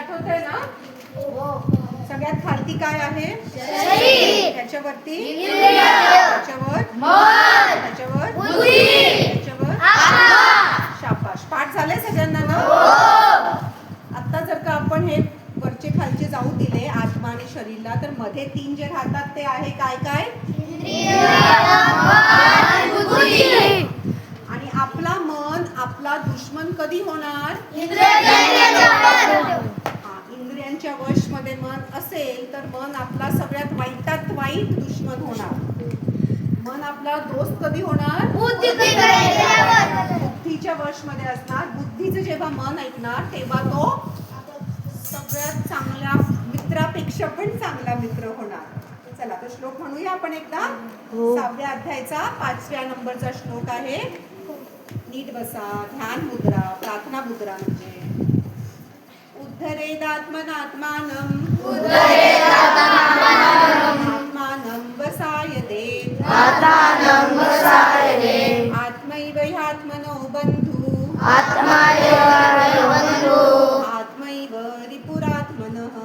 आठवतंय ना? सगळ्यात खालती काय आहे? शरीर. त्याच्यावरती इंद्रिय. त्याच्यावर मन. त्याच्यावर बुद्धी. त्याच्यावर आत्मा. शाबाश. पाठ झाले सगळ्यांना ना? आता जर का आपण हे वरचे खालचे जाऊ दिले आत्मा आणि शरीरला, तर मध्ये 3 जे राहतात ते आहे काय काय? इंद्रिय, मन, बुद्धी. आणि आपला मन आपला दुश्मन कधी होणार? इंद्रियांच्या वश मध्ये मन असेल तर मन आपला सगळ्यात वाईटात वाईट दुश्मन होणार. मन आपला दोस्त कधी होणार? बुद्धीच्या वश मध्ये असणार. बुद्धीचं जेव्हा मन ऐकणार तेव्हा तो सगळ्यात चांगल्या मित्रापेक्षा पण चांगला मित्र होणार. चला तो श्लोक म्हणूया आपण एकदा. 6व्या अध्यायाचा 5व्या नंबरचा श्लोक आहे. नीट बसा. ध्यान मुद्रा, प्रार्थना मुद्रा म्हणजे उद्धरेदात्मनात्मानं आत्मानं वसायते आत्मैव ह्यात्मनो बन्धु आत्मैव रिपुरात्मनः.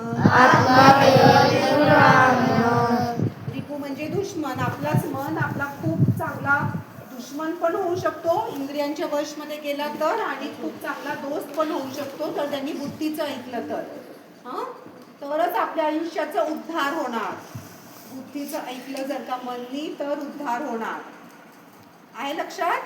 रिपू म्हणजे दुश्मन. आपलाच मन आपला खूप चांगला दुश्मन पण होऊ शकतो इंद्रियांच्या वश मध्ये गेला तर, आणि खूप चांगला दोस्त पण होऊ शकतो तर त्यांनी बुद्धीचं ऐकलं तर. तरच आपल्या आयुष्याचा उद्धार होणार. बुद्धीचं ऐकलं जर का मननी तर उद्धार होणार. आहे लक्षात?